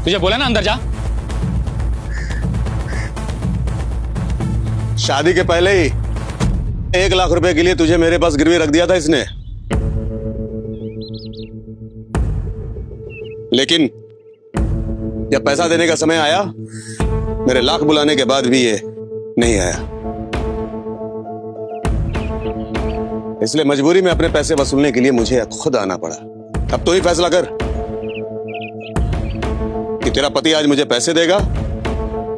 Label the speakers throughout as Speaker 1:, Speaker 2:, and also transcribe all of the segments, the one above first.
Speaker 1: तुझे बोला ना अंदर जा।
Speaker 2: शादी के पहले ही 1 लाख रुपए के लिए तुझे मेरे पास गिरवी रख दिया था इसने, लेकिन जब पैसा देने का समय आया, मेरे लाख बुलाने के बाद भी ये नहीं आया। इसलिए मजबूरी में अपने पैसे वसूलने के लिए मुझे खुद आना पड़ा। अब तो ही फैसला कर कि तेरा पति आज मुझे पैसे देगा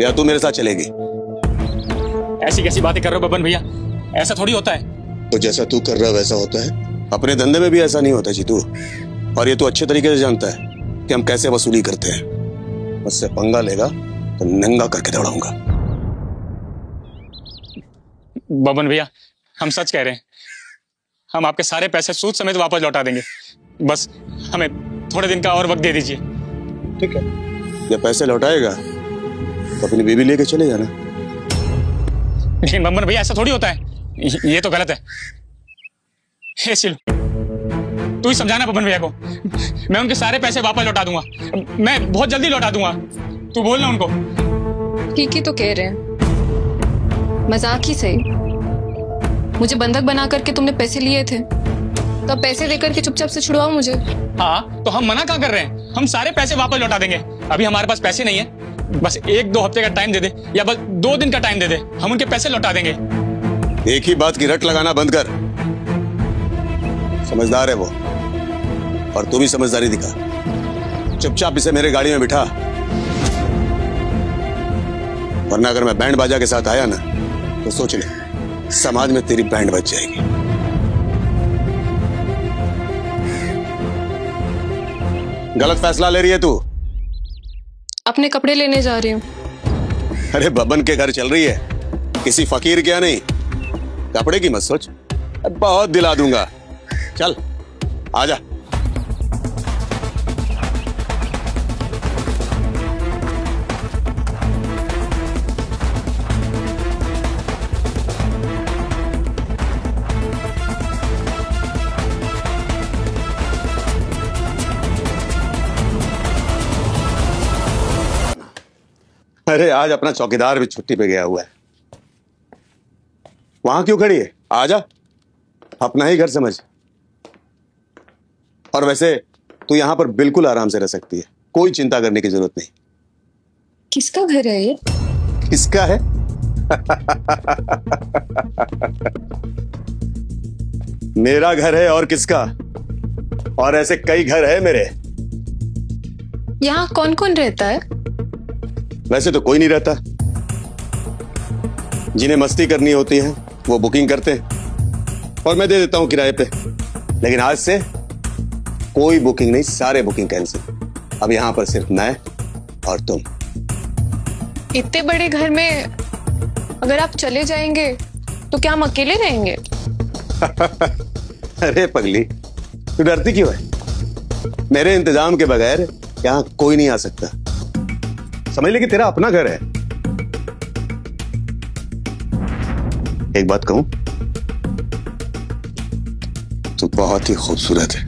Speaker 2: या तू मेरे साथ चलेगी।
Speaker 1: ऐसी कैसी बातें कर रहे हो बबन भैया, ऐसा थोड़ी होता है।
Speaker 2: तो जैसा तू कर रहा है वैसा होता है। अपने धंधे में भी ऐसा नहीं होता जीतू, और ये तू अच्छे तरीके से जानता है कि हम कैसे वसूली करते हैं। मुझसे पंगा लेगा तो नंगा करके दौड़ाऊंगा।
Speaker 1: बबन भैया, हम सच कह रहे हैं, हम आपके सारे पैसे सूद समेत वापस लौटा देंगे। बस हमें थोड़े दिन का और वक्त दे दीजिए।
Speaker 2: ठीक है, जब पैसे लौटाएगा तो अपनी बीवी लेके चले जाना।
Speaker 1: लेकिन बबन भैया ऐसा थोड़ी होता है, ये तो गलत है। हे सिलू, तू ही समझाना बबन भैया को। मैं उनके सारे पैसे वापस लौटा दूंगा, मैं बहुत जल्दी लौटा दूंगा। तू बोल ना उनको।
Speaker 3: ठीक ही तो कह रहे हैं, मजाक ही सही। मुझे बंधक बना करके तुमने पैसे लिए थे, तो पैसे देकर के चुपचाप से छुड़वाओ मुझे।
Speaker 1: हाँ, तो हम मना कहाँ कर रहे हैं? हम सारे पैसे वापस लौटा देंगे। अभी हमारे पास पैसे नहीं है, बस 1-2 हफ्ते का टाइम दे दे, या बस 2 दिन का टाइम दे दे, हम उनके पैसे लौटा देंगे।
Speaker 2: एक ही बात की रट लगाना बंद कर। समझदार है वो, और तू भी समझदारी दिखा। चुपचाप इसे मेरे गाड़ी में बिठा, वरना अगर मैं बैंड बाजा के साथ आया ना तो सोच ले, समाज में तेरी बैंड बज जाएगी। गलत फैसला ले रही है तू।
Speaker 3: अपने कपड़े लेने जा रही हूँ।
Speaker 2: अरे बबन के घर चल रही है, किसी फकीर क्या नहीं। कपड़े की मत सोच, बहुत दिला दूंगा। चल आजा। अरे आज अपना चौकीदार भी छुट्टी पे गया हुआ है। वहां क्यों खड़ी है? आजा, अपना ही घर समझ। और वैसे तू यहां पर बिल्कुल आराम से रह सकती है, कोई चिंता करने की जरूरत नहीं।
Speaker 3: किसका घर है ये?
Speaker 2: किसका है? मेरा घर है, और किसका? और ऐसे कई घर है मेरे।
Speaker 3: यहाँ कौन कौन रहता है?
Speaker 2: वैसे तो कोई नहीं रहता। जिन्हें मस्ती करनी होती है वो बुकिंग करते हैं और मैं दे देता हूं किराए पे। लेकिन आज से कोई बुकिंग नहीं, सारे बुकिंग कैंसिल। अब यहां पर सिर्फ मैं और तुम।
Speaker 3: इतने बड़े घर में अगर आप चले जाएंगे तो क्या हम अकेले रहेंगे?
Speaker 2: अरे पगली, तू डरती क्यों है? मेरे इंतजाम के बगैर यहां कोई नहीं आ सकता। समझ ले कि तेरा अपना घर है। एक बात कहूं, तू बहुत ही खूबसूरत है।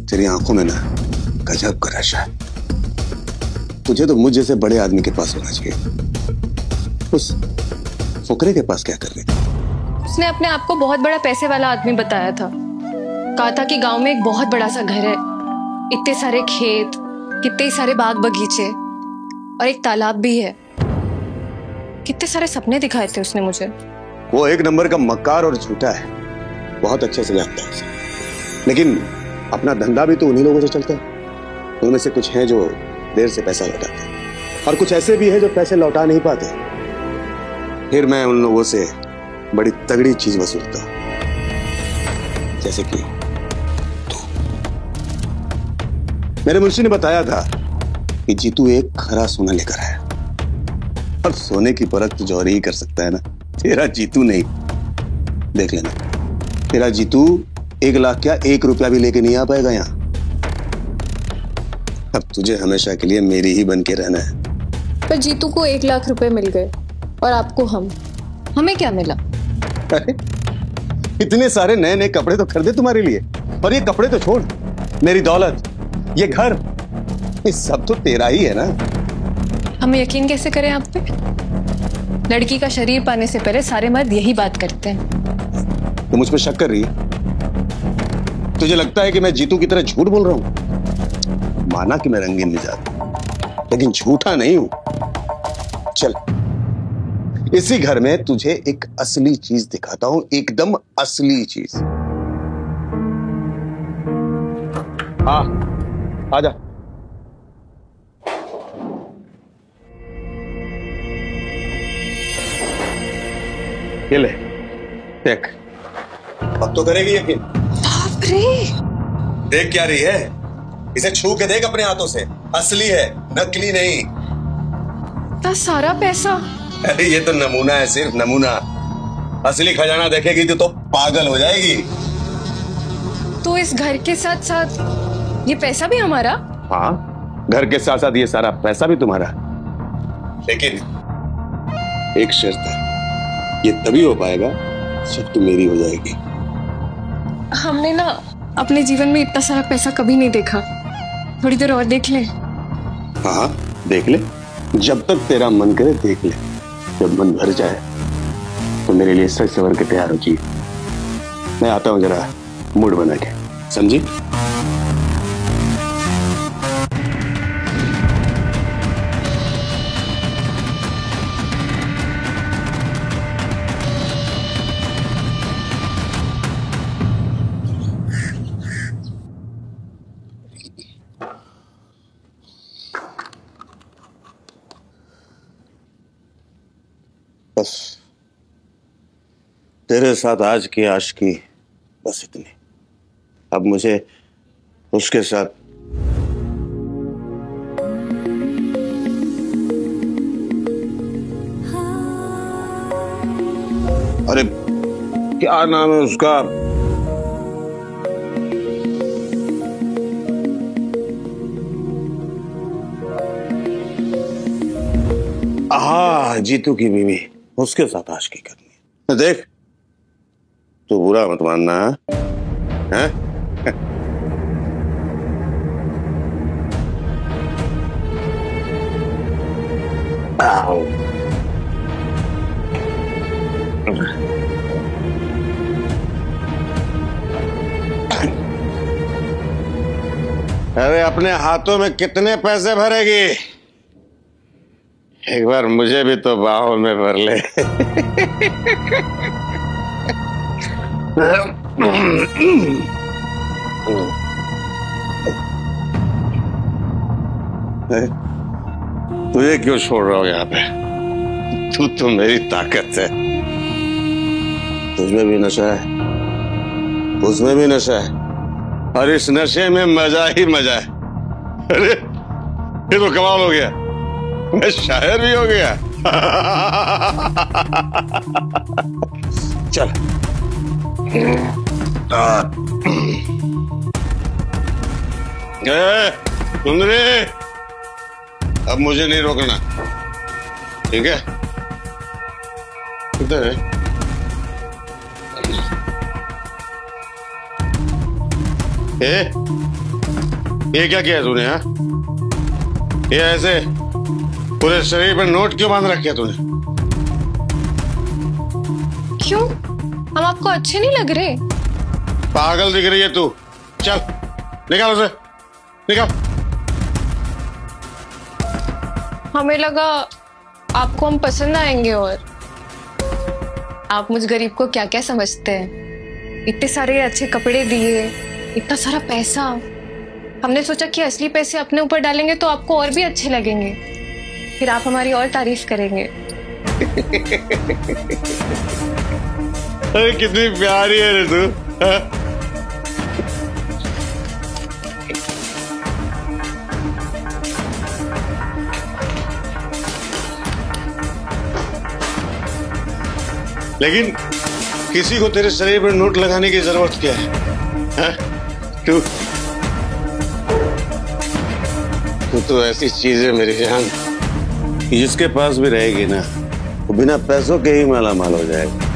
Speaker 2: तेरी आंखों में ना गजब का नशा है। तुझे तो मुझ जैसे बड़े आदमी के पास होना चाहिए। उस फुकरे के पास क्या कर रही?
Speaker 3: उसने अपने आप को बहुत बड़ा पैसे वाला आदमी बताया था। कहा था कि गांव में एक बहुत बड़ा सा घर है, इतने सारे खेत, कितने सारे बाग बगीचे और एक तालाब भी है। कितने सारे सपने दिखाए थे उसने मुझे।
Speaker 2: वो एक नंबर का मक्कार और झूठा है, बहुत अच्छे से जानता है उसे। लेकिन अपना धंधा भी तो उन्हीं लोगों से चलता है। उनमें से कुछ हैं जो देर से पैसा लौटाते हैं, और कुछ ऐसे भी हैं जो पैसे लौटा नहीं पाते। फिर मैं उन लोगों से बड़ी तगड़ी चीज वसूलता हूं, जैसे कि मेरे मुंशी ने बताया था कि जीतू एक खरा सोना लेकर आया। और सोने की परख तो जौहरी ही कर सकता है ना, तेरा जीतू नहीं। देख लेना, तेरा जीतू 1 लाख क्या 1 रुपया भी लेके नहीं आ पाएगा यहाँ। अब तुझे हमेशा के लिए मेरी ही बन के रहना है।
Speaker 3: पर जीतू को 1 लाख रुपए मिल गए और आपको हमें क्या मिला?
Speaker 2: अरे इतने सारे नए नए कपड़े तो खरीदे तुम्हारे लिए, और ये कपड़े तो छोड़, मेरी दौलत, ये घर, ये सब तो तेरा ही है ना।
Speaker 3: हम यकीन कैसे करें आप पे? लड़की का शरीर पाने से पहले सारे मर्द यही बात करते हैं।
Speaker 2: तो मुझ पर शक कर रही है? तुझे लगता है कि मैं जीतू की तरह झूठ बोल रहा हूं? माना कि मैं रंगीन मिजाज, लेकिन झूठा नहीं हूं। चल, इसी घर में तुझे एक असली चीज दिखाता हूं, एकदम असली चीज। हाँ, आजा। ये ले, देख। अब तो करेगी यकीन।
Speaker 3: बाप रे!
Speaker 2: देख क्या रही है? इसे छू के देख अपने हाथों से, असली है, नकली नहीं।
Speaker 3: इतना सारा पैसा?
Speaker 2: अरे ये तो नमूना है, सिर्फ नमूना। असली खजाना देखेगी तो पागल हो जाएगी।
Speaker 3: तो इस घर के साथ साथ ये पैसा भी हमारा?
Speaker 2: हाँ, घर के साथ साथ ये सारा पैसा भी तुम्हारा। लेकिन एक शर्त है, ये तभी हो पाएगा जब तुम मेरी हो जाएगी।
Speaker 3: हमने ना अपने जीवन में इतना सारा पैसा कभी नहीं देखा। थोड़ी देर और देख ले।
Speaker 2: हाँ, देख ले, जब तक तेरा मन करे देख ले। जब मन भर जाए तो मेरे लिए सच सवर के तैयार हो जी। मैं आता हूं जरा मूड बना के, समझी? बस तेरे साथ आज की आशिकी बस इतनी। अब मुझे उसके साथ अरे क्या नाम है उसका? हाँ, जीतू की बीवी, उसके साथ आशिकी करनी है। देख, तू बुरा मत मानना है? अरे अपने हाथों में कितने पैसे भरेगी? एक बार मुझे भी तो बाहों में भर ले। तुझे क्यों छोड़ रहा हूं यहाँ पे? तू तो मेरी ताकत है। तुझमें भी नशा है, उसमें भी नशा है, और इस नशे में मजा ही मजा है। अरे ये तो कमाल हो गया, मैं शायर भी हो गया। चल। सुंदरी, अब मुझे नहीं रोकना, ठीक है? किधर है? ये क्या किया तूने? हाँ, ये ऐसे पूरे शरीर पर नोट क्यों बांध रखे तूने?
Speaker 3: क्यों? हम आपको अच्छे नहीं लग रहे?
Speaker 2: पागल दिख रही है तू। चल निकाल उसे, निकाल।
Speaker 3: हमें लगा आपको हम पसंद आएंगे। और आप मुझ गरीब को क्या क्या समझते हैं? इतने सारे अच्छे कपड़े दिए, इतना सारा पैसा। हमने सोचा कि असली पैसे अपने ऊपर डालेंगे तो आपको और भी अच्छे लगेंगे, फिर आप हमारी और तारीफ करेंगे।
Speaker 2: अरे कितनी प्यारी है रे तू। लेकिन किसी को तेरे शरीर पर नोट लगाने की जरूरत क्या है? हाँ? तू तो ऐसी चीज है मेरी जान, जिसके पास भी रहेगी ना, वो बिना पैसों के ही माला माल हो जाएगा।